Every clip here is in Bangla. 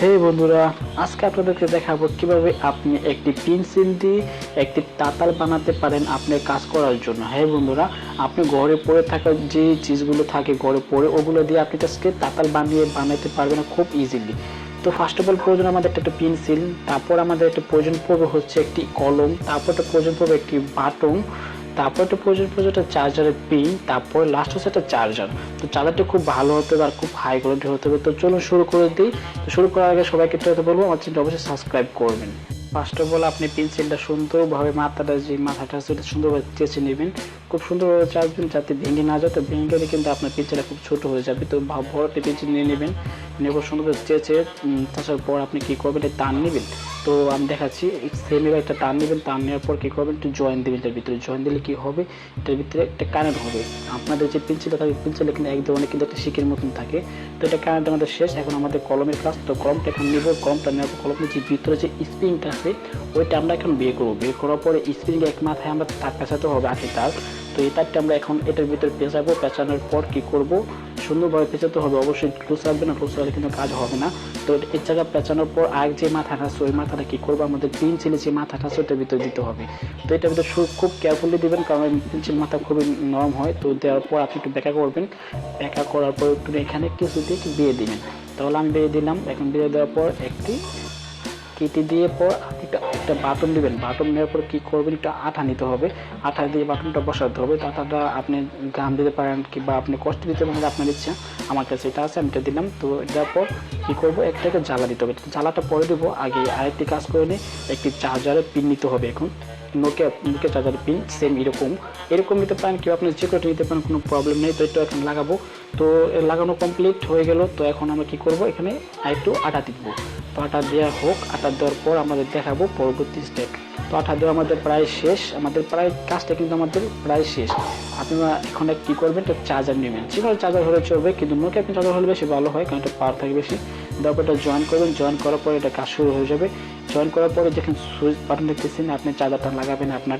হে বন্ধুরা, আজকে আপনাদেরকে দেখাবো কিভাবে আপনি একটি পেন্সিল দিয়ে একটি তাতাল বানাতে পারেন আপনার কাজ করার জন্য। হে বন্ধুরা, আপনি ঘরে পড়ে থাকা যে চিজগুলো থাকে ঘরে পড়ে ওগুলো দিয়ে আপনি আজকে তাতাল বানাতে পারবেন খুব ইজিলি। তো ফার্স্ট অফ অল প্রয়োজন আমাদের একটা পেন্সিল, তারপর আমাদের একটা প্রয়োজন পড়বে হচ্ছে একটি কলম, তারপর একটা প্রয়োজন পড়বে একটি বাটন, তারপর একটা প্রয়োজন পড়বে একটা চার্জারের পিন, তারপর লাস্ট হচ্ছে একটা চার্জার। তো চার্জারটা খুব ভালো হতে হবে আর খুব হাই কোয়ালিটি হতে হবে। তো চলুন শুরু করে দিই। তো শুরু করার আগে সবাইকে তো বলবো আমার চ্যানেলটা অবশ্যই সাবস্ক্রাইব করবেন। ফার্স্ট অফ অল আপনি পেন্সিলটা সুন্দরভাবে মাথাটা সেটা সুন্দরভাবে চেঁচে নেবেন, খুব সুন্দরভাবে চাচবেন যাতে ভেঙে না যায়। তো ভেঙে গেলে কিন্তু আপনার পেন্সিলটা খুব ছোট হয়ে যাবে। তো বড় একটা পেন্সিল নিয়ে নেবেন, নেবার সুন্দরভাবে চেঁচে তাছাড়ার পর আপনি কী করবেন, এটা টান নেবেন। তো আমি দেখাচ্ছি, সেম এবার একটা টান নেবেন, টান নেওয়ার পর কী করবেন, একটু জয়েন দেবেন। এটার ভিতরে জয়েন দিলে কী হবে, এটার ভিতরে একটা কারেন্ট হবে। আপনাদের যে পেন্সিলটা থাকে পেন্সিলটা কিন্তু এক ধরনের কিন্তু একটা শিকের মতন থাকে। তো এটা কারেন্ট আমাদের শেষ, এখন আমাদের কলমের ক্লাস। তো কলমটা এখন নেব, কলমটা নেওয়ার পর কলমের যে ভিতরে যে স্প্রিংটা আছে ওইটা আমরা এখন বের করবো। বের করার পরে স্প্রিং এক মাথায় আমরা তার পেঁচাতে হবে আগে তার। তো এই তারটা আমরা এখন এটার ভিতরে পেঁচাবো। পেঁচানোর পর কী করবো, সুন্দরভাবে পেঁচাতে হবে, অবশ্যই ক্লোজ রাখবে না, ক্লোজ রাখলে কিন্তু কাজ হবে না। তো এই জায়গা পেঁচানোর পর আগে যে মাথাটা আছে ওই মাথাটা কী করবো, আমাদের পেন্সিলের যে মাথাটা আছে ওটার ভিতরে দিতে হবে। তো এটার ভিতরে খুব কেয়ারফুলি দেবেন, কারণ পেন্সিল মাথা খুবই নরম হয়। তো দেওয়ার পর আপনি একটু ব্যাকা করবেন, ব্যাকা করার পর একটু এখানে কিছু দিয়ে একটু বেয়ে দিবেন। তাহলে আমি বেয়ে দিলাম। এখন বেয়ে দেওয়ার পর একটি কেটে দিয়ে পর একটা বাটন দিবেন। বাটন নেওয়ার পর কী করবেন, একটা আঠা নিতে হবে, আঠা দিয়ে বাটনটা বসাতে হবে। তো আঠাটা আপনি গাম দিতে পারেন কিংবা আপনি কষ্ট দিতে পারেন, আপনার ইচ্ছা। আমার কাছে এটা আছে, আমি এটা দিলাম। তো এটার পর কী করবো, একটাকে জ্বালা দিতে হবে। জ্বালাটা পরে দেবো, আগে আরেকটি কাজ করে নিই, একটি চার্জারের পিন নিতে হবে। এখন নোকিয়া চার্জারের পিন সেম এরকম নিতে পারেন, কেউ আপনি যে করে নিতে পারেন, কোনো প্রবলেম নেই। তো এটা এখন লাগাবো। তো লাগানো কমপ্লিট হয়ে গেল। তো এখন আমরা কী করবো, এখানে আরেকটু আটা দিব। তো আটা দেওয়া হোক, আটা দেওয়ার পর আমাদের দেখাবো পরবর্তী স্টেপ। তো আটা দেওয়া আমাদের প্রায় শেষ, আমাদের প্রায় কাজটা কিন্তু আমাদের প্রায় শেষ। আপনারা এখন কী করবেন, একটা চার্জার নেবেন, যে কোনো চার্জার হলে চলবে, কিন্তু নোকিয়া পিন চার্জার হলে বেশি ভালো হয়, কারণ এটা পাওয়ার থাকে বেশি। দেওয়ার পর এটা জয়েন করবেন, জয়েন করার পরে এটা কাজ শুরু হয়ে যাবে। জয়েন করার পরে যখন সুইচ বাটন দেখতেছেন আপনি চার্জারটা লাগাবেন আপনার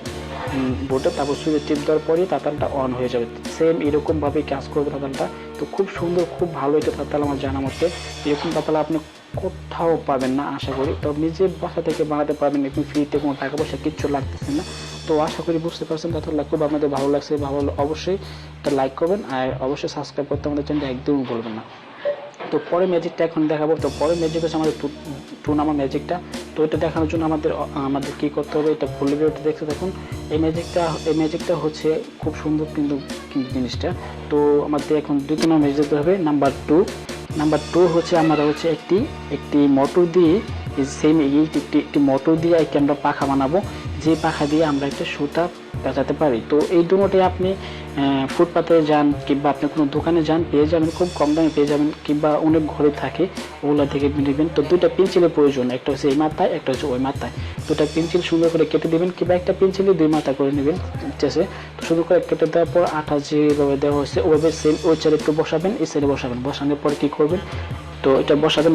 বোর্ডে, তারপর সুইচে টিপ দেওয়ার পরে তাতালটা অন হয়ে যাবে। সেম এরকমভাবেই কাজ করবে তাতালটা। তো খুব সুন্দর, খুব ভালো এটা তাতাল আমার জানা মতে। এরকম তাতাল আপনি কোথাও পাবেন না আশা করি। তো নিজের বাসা থেকে বানাতে পারবেন, একটু ফ্রিতে, কোনো টাকা পয়সা কিচ্ছু লাগতেছে না। তো আশা করি বুঝতে পারছেন তাতালটা খুব আপনাদের ভালো লাগছে। ভালো অবশ্যই একটা লাইক করবেন আর অবশ্যই সাবস্ক্রাইব করতে আমাদের চ্যানেলটা একদমই বলবেন না। তো পরে ম্যাজিকটা এখন দেখাবো। তো পরে ম্যাজিক হচ্ছে আমাদের টু নাম্বার ম্যাজিকটা। তো এটা দেখানোর জন্য আমাদের কী করতে হবে, এটা ফুল ভিডিওটা দেখতে থাকুন। এই ম্যাজিকটা হচ্ছে খুব সুন্দর কিন্তু জিনিসটা। তো আমাদের এখন 2 নম্বর ম্যাজিক দিতে হবে। নাম্বার টু হচ্ছে আমরা হচ্ছে একটি মোটর দিয়ে সেম একটি মোটর দিয়ে একটি আমরা পাখা বানাবো, যে পাখা দিয়ে আমরা একটা সুতা পেঁচাতে পারি। তো এই দুটোটাই আপনি ফুটপাতে যান কিংবা আপনি কোনো দোকানে যান, পেয়ে যাবেন, খুব কম দামে পেয়ে যাবেন, কিংবা অনেক ঘরে থাকে ওগুলো থেকে নেবেন। তো 2টা পেন্সিলের প্রয়োজন, একটা হচ্ছে এই মাথায়, একটা হচ্ছে ওই মাথায়। 2টা পেন্সিল সুন্দর করে কেটে দেবেন, কিংবা একটা পেন্সিলে 2 মাথা করে নেবেন চেষে। তো সুন্দর করে কেটে দেওয়ার পর আঠা যেভাবে দেওয়া হয়েছে ওইভাবে সেম ওই সাইডে একটু বসাবেন, এই সাইডে বসাবেন। বসানোর পর কী করবেন, তো এটা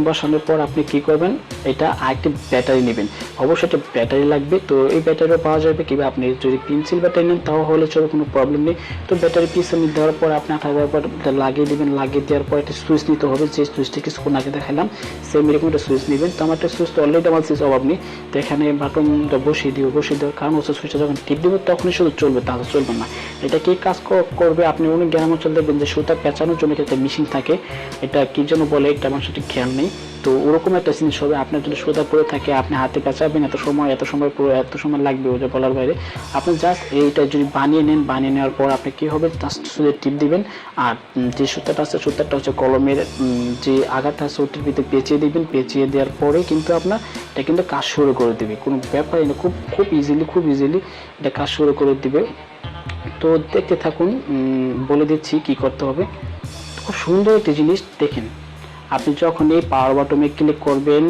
বসানোর পর আপনি কী করবেন, এটা আরেকটি ব্যাটারি নেবেন, অবশ্যই একটা ব্যাটারি লাগবে। তো এই ব্যাটারিও পাওয়া যাবে, কিংবা আপনি যদি পেন্সিল ব্যাটারি নেন তাও হলে চলে, কোনো প্রবলেম নেই। তো ব্যাটারি পিছনে দেওয়ার পর আপনি আঠা দেওয়ার পর এটা লাগিয়ে দেবেন। লাগিয়ে দেওয়ার পর একটা সুইচ নিতে হবে, যে সুইচটা কিছুক্ষণ আগে দেখালাম সেম এরকম একটা সুইচ নেবেন। তো আমার একটা সুইচ তো অলরেডি আমার সুইচ অভাব নেই। তো এখানে বাটনটা বসিয়ে দেওয়ার কারণ হচ্ছে সুইচটা যখন টিপ দেবে তখনই শুধু চলবে, তাহলে চলবে না। এটা কি কাজ করবে, আপনি অনেক গ্রাম অঞ্চল দেখবেন যে সুতা পেঁচানোর জন্য একটা মেশিন থাকে, এটা কী জন্য বলে এটা আমার সঠিক খেয়াল নেই। তো ওরকম একটা জিনিস হবে, আপনার যদি সুতা পরে থাকে আপনি হাতে পেঁচাবেন, এত সময় লাগবে ওটা বলার বাইরে। আপনি জাস্ট এইটা যদি বানিয়ে নেন, বানিয়ে নেওয়ার পর আপনি কী হবে, জাস্ট শুধু টিপ দিবেন। আর যে সুতাটা আছে সুতাটা হচ্ছে কলমের যে আগাটা আছে ওটির ভিতরে পেঁচিয়ে দিবেন। পেঁচিয়ে দেওয়ার পরে কিন্তু আপনার এটা কিন্তু কাজ শুরু করে দেবে, কোনো ব্যাপারই না, খুব ইজিলি এটা কাজ শুরু করে দিবে। তো দেখতে থাকুন, বলে দিচ্ছি কি করতে হবে। খুব সুন্দর একটি জিনিস দেখেন, আপনি যখন এই পাওয়ার বাটনে ক্লিক করবেন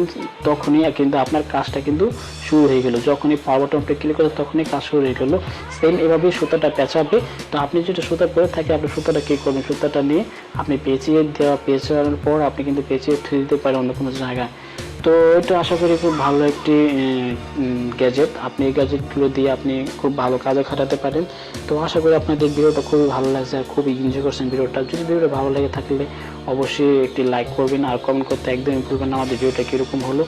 তখনই কিন্তু আপনার কাজটা কিন্তু শুরু হয়ে গেল। যখন এই পাওয়ার বাটনটা ক্লিক করবেন তখনই কাজ শুরু হয়ে গেল। সেম এভাবেই সুতাটা পেঁচাবে। তো আপনি যদি সুতা পরে থাকে আপনি সুতাটা কী করবেন, সুতাটা নিয়ে আপনি পেঁচানোর পর আপনি কিন্তু পেঁচিয়ে থুয়ে দিতে পারেন অন্য কোনো জায়গায়। তো এটা আশা করি খুব ভালো একটি গ্যাজেট। আপনি এই গ্যাজেটগুলো দিয়ে আপনি খুব ভালো কাজে খাটাতে পারেন। তো আশা করি আপনাদের ভিডিওটা খুবই ভালো লাগছে আর খুবই এনজয় করছেন ভিডিওটা। যদি ভিডিওটা ভালো লেগে থাকলে অবশ্যই একটি লাইক করবেন আর কমেন্ট করতে একদমই ভুলবেন না আমাদের ভিডিওটা কীরকম হলো।